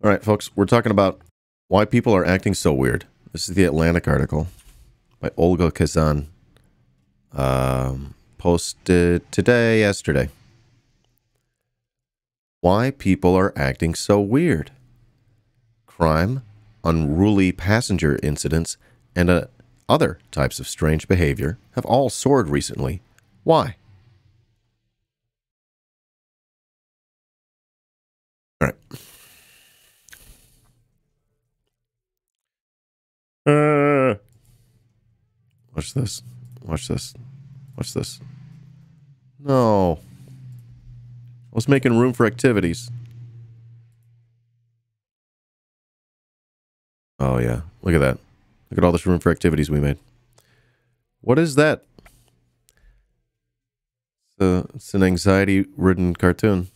All right, folks, we're talking about why people are acting so weird. This is the Atlantic article by Olga Kazan. Posted yesterday. Why people are acting so weird. Crime, unruly passenger incidents, and other types of strange behavior have all soared recently. Why? All right. Watch this. Watch this. Watch this. No. I was making room for activities. Oh, yeah. Look at that. Look at all this room for activities we made. What is that? It's an anxiety-ridden cartoon.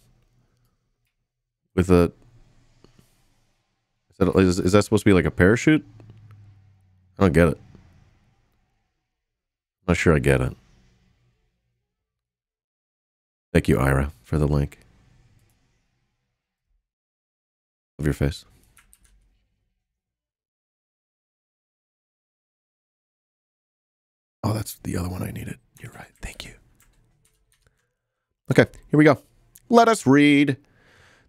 With a... Is that supposed to be like a parachute? I don't get it. I'm not sure I get it. Thank you, Ira, for the link. Of your face. Oh, that's the other one I needed. You're right. Thank you. Okay, here we go. Let us read.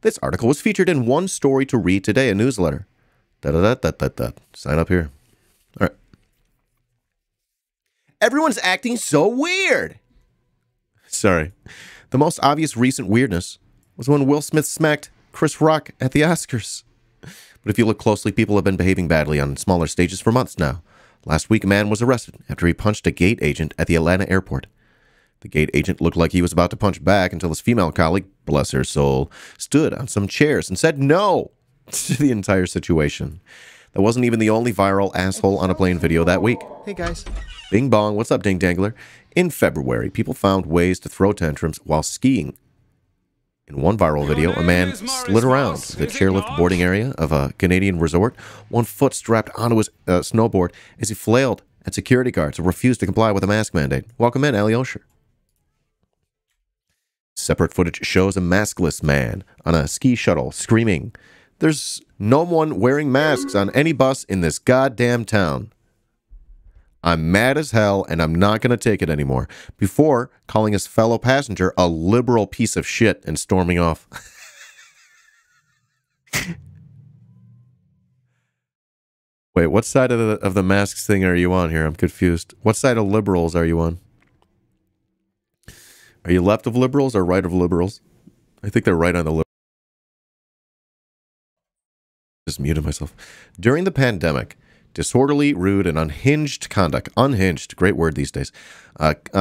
This article was featured in One Story to Read Today, a newsletter. Da-da-da-da-da-da. Sign up here. All right. Everyone's acting so weird. Sorry. The most obvious recent weirdness was when Will Smith smacked Chris Rock at the Oscars. But if you look closely, people have been behaving badly on smaller stages for months now. Last week, a man was arrested after he punched a gate agent at the Atlanta airport. The gate agent looked like he was about to punch back until his female colleague, bless her soul, stood on some chairs and said no to the entire situation. That wasn't even the only viral asshole on a plane video that week. Hey, guys. Bing bong, what's up, Ding Dangler? In February, people found ways to throw tantrums while skiing. In one viral video, a man slid around the chairlift boarding area of a Canadian resort, one foot strapped onto his snowboard as he flailed at security guards who refused to comply with a mask mandate. Welcome in, Ali Osher. Separate footage shows a maskless man on a ski shuttle screaming, "There's no one wearing masks on any bus in this goddamn town. I'm mad as hell and I'm not going to take it anymore," before calling his fellow passenger a liberal piece of shit and storming off. Wait, what side of the masks thing are you on here? I'm confused. What side of liberals are you on? Are you left of liberals or right of liberals? I think they're right on the liberals. Just muted myself. During the pandemic, disorderly, rude, and unhinged conduct, unhinged, great word these days,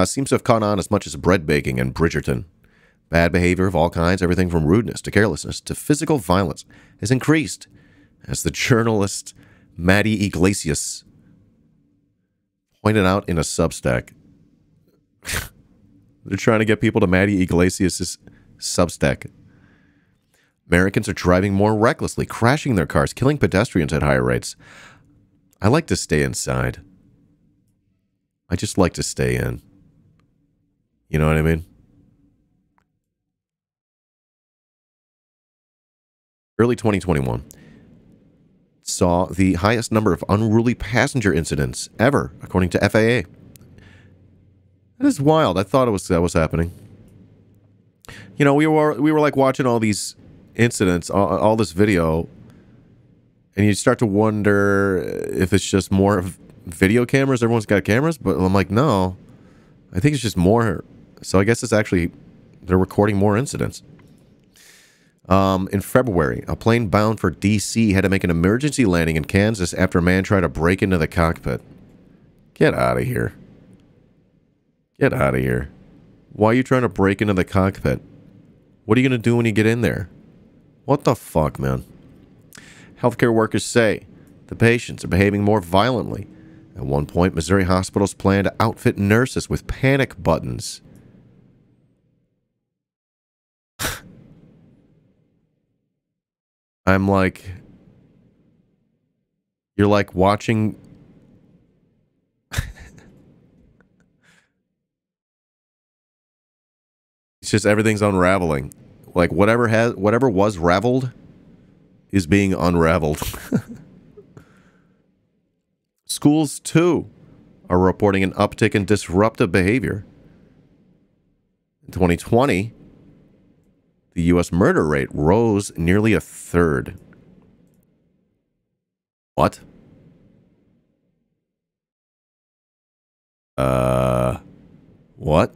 seems to have caught on as much as bread baking and Bridgerton. Bad behavior of all kinds, everything from rudeness to carelessness to physical violence, has increased, as the journalist Maddie Iglesias pointed out in a Substack. They're trying to get people to Maddie Iglesias' Substack. Americans are driving more recklessly, crashing their cars, killing pedestrians at higher rates. I like to stay inside. I just like to stay in. You know what I mean? Early 2021 saw the highest number of unruly passenger incidents ever, according to FAA. That is wild. I thought that was happening. You know, we were like watching all these incidents, all this video, and you start to wonder if it's just more video cameras. Everyone's got cameras, but I'm like, no. I think it's just more. So I guess it's actually, they're recording more incidents. In February, a plane bound for D.C. had to make an emergency landing in Kansas after a man tried to break into the cockpit. Get out of here. Get out of here. Why are you trying to break into the cockpit? What are you going to do when you get in there? What the fuck, man? Healthcare workers say the patients are behaving more violently. At one point, Missouri hospitals plan to outfit nurses with panic buttons. I'm like... You're like watching... It's just everything's unraveling. Like whatever was raveled is being unraveled. Schools, too, are reporting an uptick in disruptive behavior. In 2020, the U.S. murder rate rose nearly a third. What? What?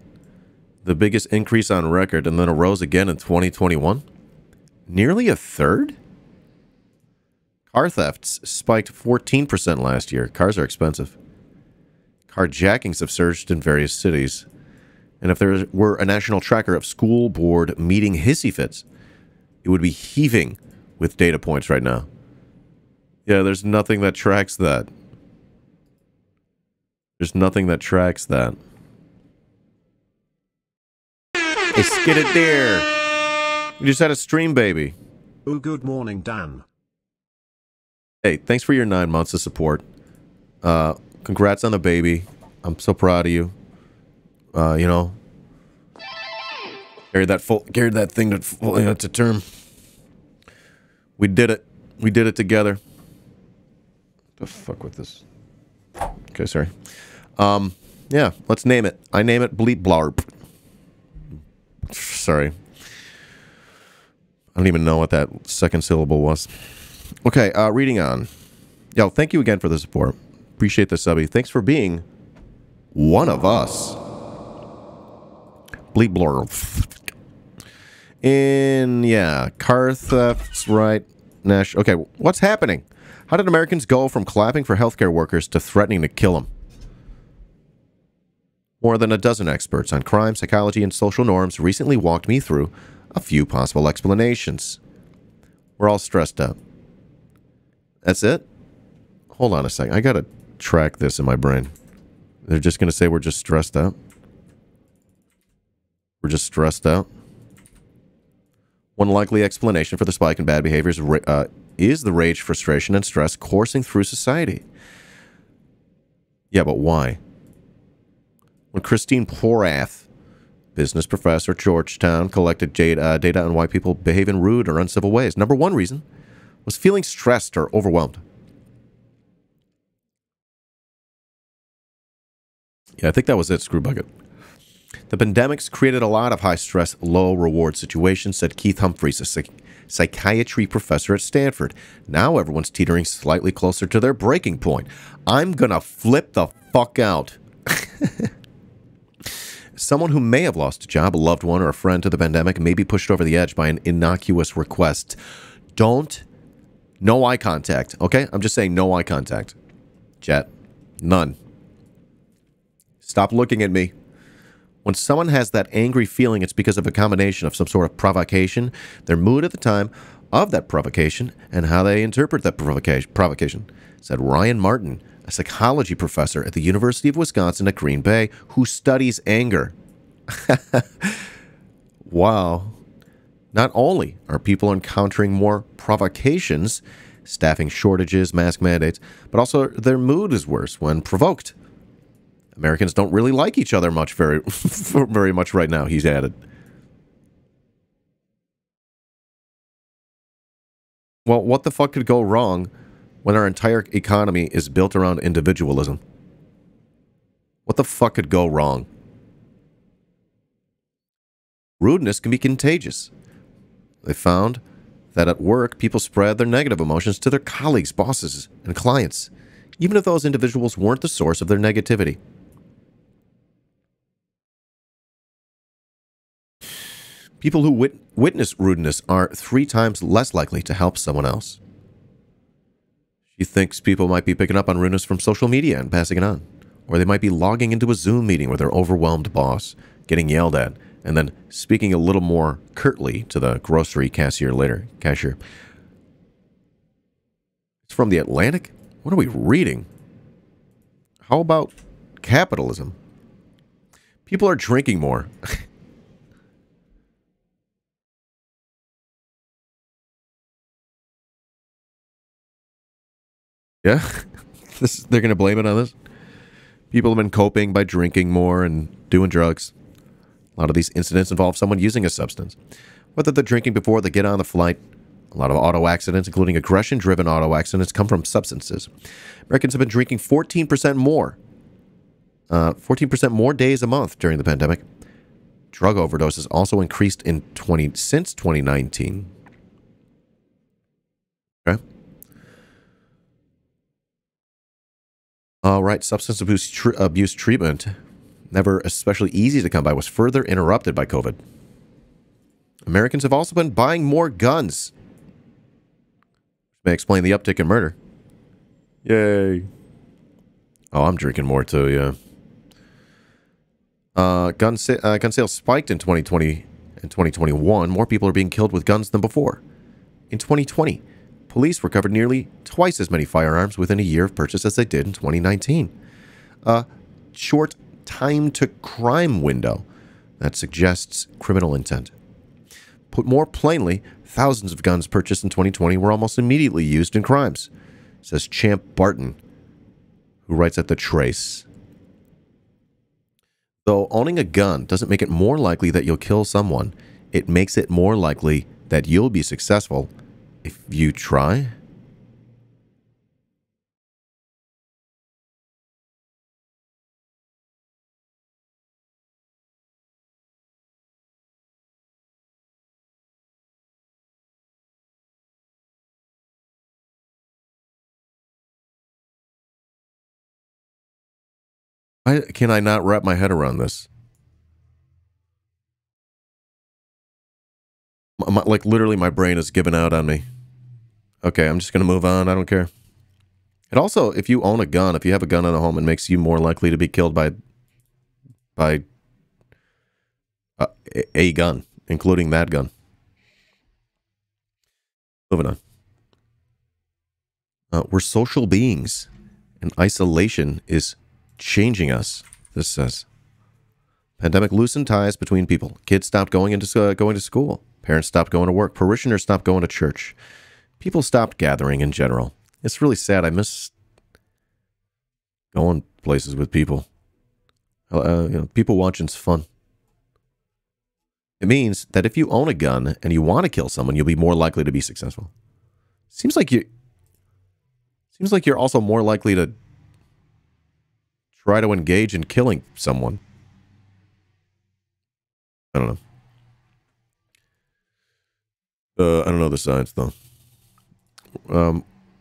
The biggest increase on record, and then it rose again in 2021? Nearly a third? Car thefts spiked 14% last year. Cars are expensive. Carjackings have surged in various cities. And if there were a national tracker of school board meeting hissy fits, it would be heaving with data points right now. Yeah, there's nothing that tracks that. There's nothing that tracks that. Hey, skid it there. You just had a stream baby. Oh, good morning, Dan. Hey, thanks for your 9 months of support. Congrats on the baby. I'm so proud of you. You know, carried that thing to term. We did it. We did it together. The fuck with this? Okay, sorry. Yeah, let's name it. I name it Bleep Blarp. Sorry. I don't even know what that second syllable was. Okay, reading on. Yo, thank you again for the support. Appreciate the subby. Thanks for being one of us. Bleep Blarp. Yeah, car thefts, right? Okay, what's happening? How did Americans go from clapping for healthcare workers to threatening to kill them? More than a dozen experts on crime, psychology, and social norms recently walked me through a few possible explanations. We're all stressed out. That's it? Hold on a second. I gotta track this in my brain. They're just gonna say we're just stressed out? We're just stressed out? One likely explanation for the spike in bad behaviors is the rage, frustration, and stress coursing through society. Yeah, but why? When Christine Porath, business professor at Georgetown, collected data on why people behave in rude or uncivil ways, number one reason was feeling stressed or overwhelmed. Yeah, I think that was it, Screwbucket. The pandemics created a lot of high-stress, low-reward situations, said Keith Humphreys, a psychiatry professor at Stanford. Now everyone's teetering slightly closer to their breaking point. I'm gonna flip the fuck out. Someone who may have lost a job, a loved one, or a friend to the pandemic may be pushed over the edge by an innocuous request. No eye contact, okay? I'm just saying no eye contact. Chat. None. Stop looking at me. When someone has that angry feeling, it's because of a combination of some sort of provocation, their mood at the time of that provocation, and how they interpret that provocation, said Ryan Martin, a psychology professor at the University of Wisconsin at Green Bay, who studies anger. Wow. Not only are people encountering more provocations, staffing shortages, mask mandates, but also their mood is worse when provoked. Americans don't really like each other very much right now, he's added. Well, what the fuck could go wrong when our entire economy is built around individualism? What the fuck could go wrong? Rudeness can be contagious. They found that at work, people spread their negative emotions to their colleagues, bosses, and clients, even if those individuals weren't the source of their negativity. People who witness rudeness are 3 times less likely to help someone else. She thinks people might be picking up on rudeness from social media and passing it on. Or they might be logging into a Zoom meeting with their overwhelmed boss, getting yelled at, and then speaking a little more curtly to the grocery cashier later. It's from The Atlantic? What are we reading? How about capitalism? People are drinking more. Yeah? They're going to blame it on this? People have been coping by drinking more and doing drugs. A lot of these incidents involve someone using a substance. Whether they're drinking before they get on the flight, A lot of auto accidents, including aggression-driven auto accidents, come from substances. Americans have been drinking 14% more. 14% more days a month during the pandemic. Drug overdoses also increased since 2019. Okay. All right. Substance abuse treatment, never especially easy to come by, was further interrupted by COVID. Americans have also been buying more guns. May explain the uptick in murder. Yay. Oh, I'm drinking more too, yeah. Gun sales spiked in 2020 and 2021. More people are being killed with guns than before. In 2020, police recovered nearly twice as many firearms within a year of purchase as they did in 2019. A short time-to-crime window that suggests criminal intent. Put more plainly, thousands of guns purchased in 2020 were almost immediately used in crimes, says Champ Barton, who writes at The Trace. Though owning a gun doesn't make it more likely that you'll kill someone, it makes it more likely that you'll be successful if you try. Can I not wrap my head around this? Like, literally, my brain is giving out on me. Okay, I'm just going to move on. I don't care. And also, if you own a gun, if you have a gun in a home, it makes you more likely to be killed by a gun, including that gun. Moving on. We're social beings, and isolation is changing us, this says. Pandemic loosened ties between people. Kids stopped going to school. Parents stopped going to work. Parishioners stopped going to church. People stopped gathering in general. It's really sad. I miss going places with people. People watching's fun. It means that if you own a gun and you want to kill someone, you'll be more likely to be successful. Seems like you're also more likely to try to engage in killing someone. I don't know. I don't know the science, though.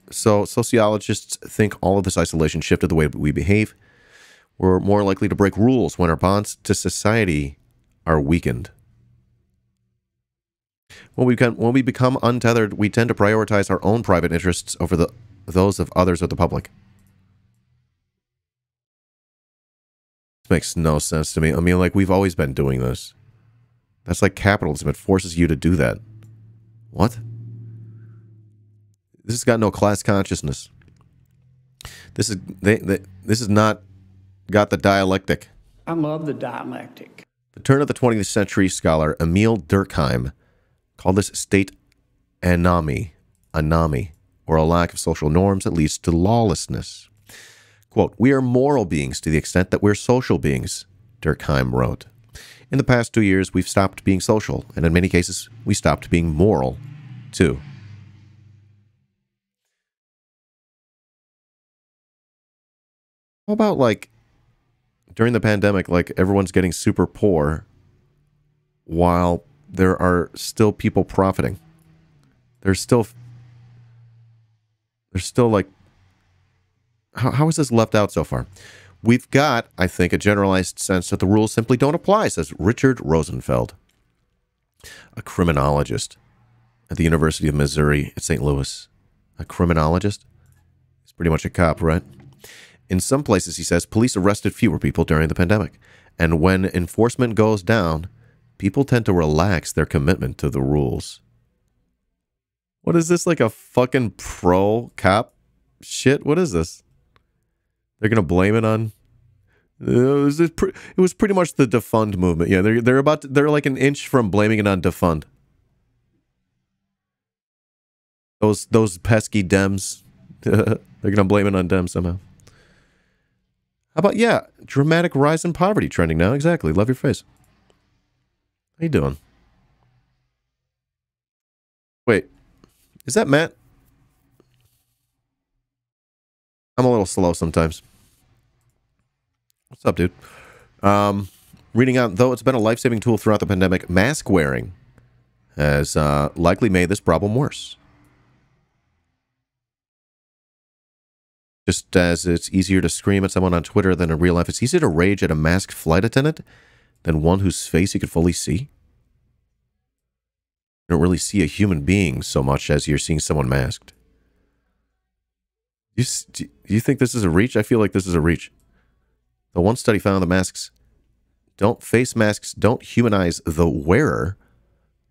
So sociologists think all of this isolation shifted the way we behave. We're more likely to break rules when our bonds to society are weakened. When we become untethered, we tend to prioritize our own private interests over those of others of the public. This makes no sense to me. I mean, like, we've always been doing this. That's like capitalism. It forces you to do that. What? This has got no class consciousness. This is not got the dialectic. I love the dialectic. The turn of the 20th century scholar Emil Durkheim called this state anomie, or a lack of social norms that leads to lawlessness. Quote, "We are moral beings to the extent that we're social beings," Durkheim wrote. In the past 2 years, we've stopped being social, and in many cases, we stopped being moral, too. How about, like, during the pandemic, like, everyone's getting super poor while there are still people profiting? There's still like, how is this left out so far? We've got, I think, a generalized sense that the rules simply don't apply, says Richard Rosenfeld, a criminologist at the University of Missouri at St. Louis. A criminologist? He's pretty much a cop, right? In some places, he says, police arrested fewer people during the pandemic. And when enforcement goes down, people tend to relax their commitment to the rules. What is this, like a fucking pro-cop shit? What is this? They're going to blame it on... It was pretty much the defund movement. Yeah, they're like an inch from blaming it on defund. Those pesky Dems. They're going to blame it on Dems somehow. How about, yeah, dramatic rise in poverty trending now. Exactly. Love your face. How you doing? Wait. Is that Matt? I'm a little slow sometimes. What's up, dude? Reading out, though it's been a life-saving tool throughout the pandemic, mask wearing has likely made this problem worse. Just as it's easier to scream at someone on Twitter than in real life, it's easier to rage at a masked flight attendant than one whose face you could fully see. You don't really see a human being so much as you're seeing someone masked. Do you think this is a reach? I feel like this is a reach. The one study found face masks don't humanize the wearer.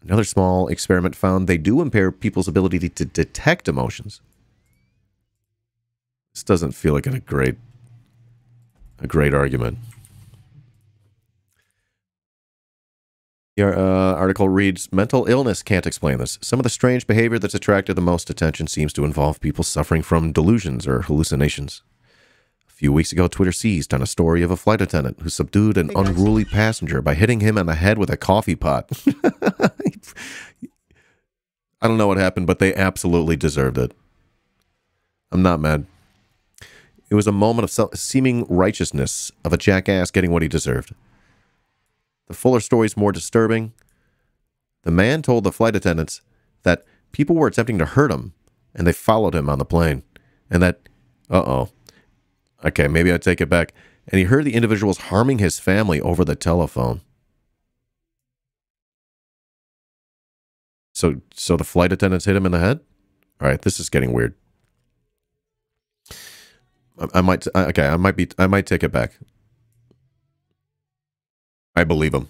Another small experiment found they do impair people's ability to detect emotions. This doesn't feel like a great argument. Your article reads, mental illness can't explain this. Some of the strange behavior that's attracted the most attention seems to involve people suffering from delusions or hallucinations. A few weeks ago, Twitter seized on a story of a flight attendant who subdued an unruly passenger by hitting him on the head with a coffee pot. I don't know what happened, but they absolutely deserved it. I'm not mad. It was a moment of seeming righteousness of a jackass getting what he deserved. The fuller story's more disturbing. The man told the flight attendants that people were attempting to hurt him, and they followed him on the plane. And that, okay, maybe I take it back. And he heard the individuals harming his family over the telephone. So the flight attendants hit him in the head? All right, this is getting weird. I might take it back. I believe him.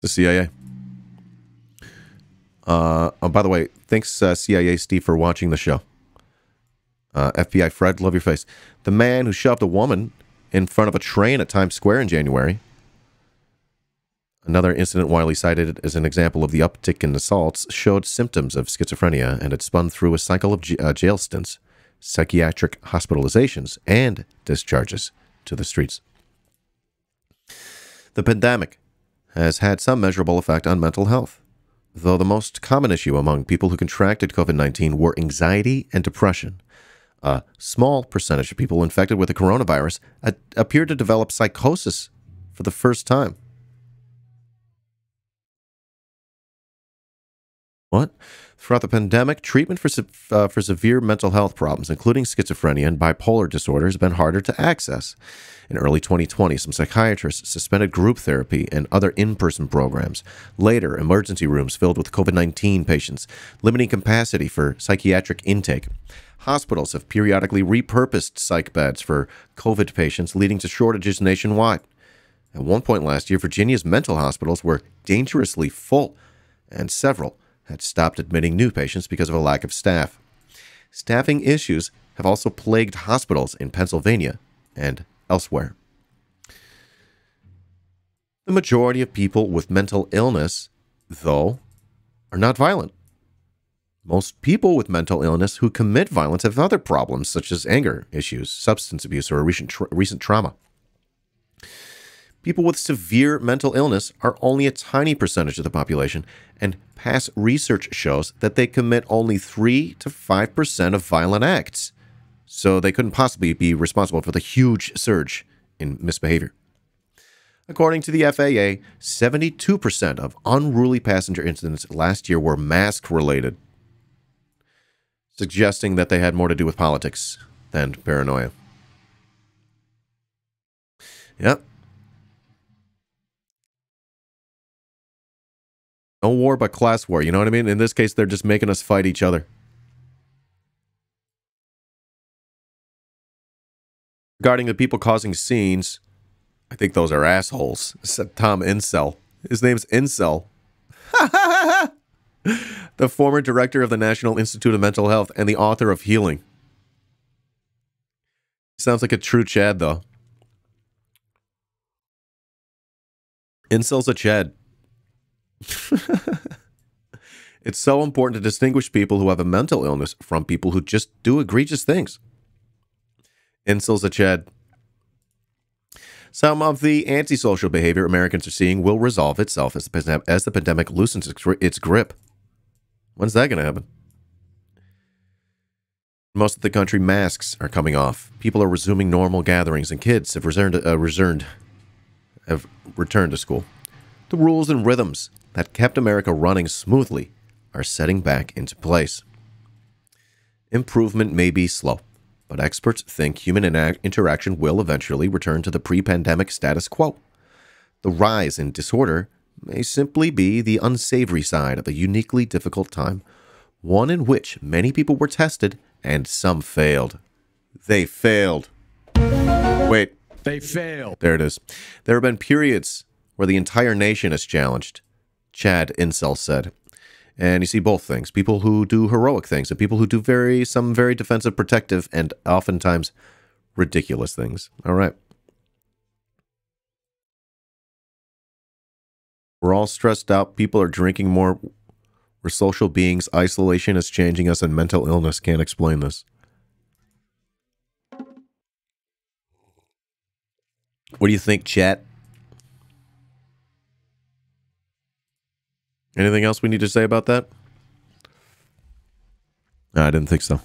The CIA. By the way, thanks CIA Steve for watching the show. FBI Fred, love your face. The man who shoved a woman in front of a train at Times Square in January. Another incident widely cited as an example of the uptick in assaults showed symptoms of schizophrenia and had spun through a cycle of jail stints, psychiatric hospitalizations, and discharges to the streets. The pandemic has had some measurable effect on mental health, though the most common issue among people who contracted COVID-19 were anxiety and depression. A small percentage of people infected with the coronavirus appeared to develop psychosis for the first time. What? Throughout the pandemic, treatment for severe mental health problems, including schizophrenia and bipolar disorder, has been harder to access. In early 2020, some psychiatrists suspended group therapy and other in-person programs. Later, emergency rooms filled with COVID-19 patients, limiting capacity for psychiatric intake. Hospitals have periodically repurposed psych beds for COVID patients, leading to shortages nationwide. At one point last year, Virginia's mental hospitals were dangerously full, and several had stopped admitting new patients because of a lack of staff. Staffing issues have also plagued hospitals in Pennsylvania and elsewhere. The majority of people with mental illness, though, are not violent. Most people with mental illness who commit violence have other problems such as anger issues, substance abuse, or recent trauma. People with severe mental illness are only a tiny percentage of the population, and past research shows that they commit only 3 to 5% of violent acts. So they couldn't possibly be responsible for the huge surge in misbehavior. According to the FAA, 72% of unruly passenger incidents last year were mask-related, suggesting that they had more to do with politics than paranoia. Yep. No war but class war, you know what I mean? In this case, they're just making us fight each other. Regarding the people causing scenes, I think those are assholes, said Tom Incel. His name's Incel. The former director of the National Institute of Mental Health and the author of Healing. Sounds like a true Chad, though. Incel's a Chad. It's so important to distinguish people who have a mental illness from people who just do egregious things. Incel's a Chad. Some of the antisocial behavior Americans are seeing will resolve itself as the pandemic loosens its grip. When's that going to happen? Most of the country, masks are coming off. People are resuming normal gatherings, and kids have returned to school. The rules and rhythms that kept America running smoothly are setting back into place. Improvement may be slow, but experts think human interaction will eventually return to the pre-pandemic status quo. The rise in disorder may simply be the unsavory side of a uniquely difficult time, one in which many people were tested and some failed. They failed. Wait. They failed. There it is. There have been periods where the entire nation is challenged, Chad Incel said. And you see both things. People who do heroic things and people who do some very defensive, protective, and oftentimes ridiculous things. All right. We're all stressed out. People are drinking more. We're social beings. Isolation is changing us, and mental illness can't explain this. What do you think, chat? Anything else we need to say about that? No, I didn't think so.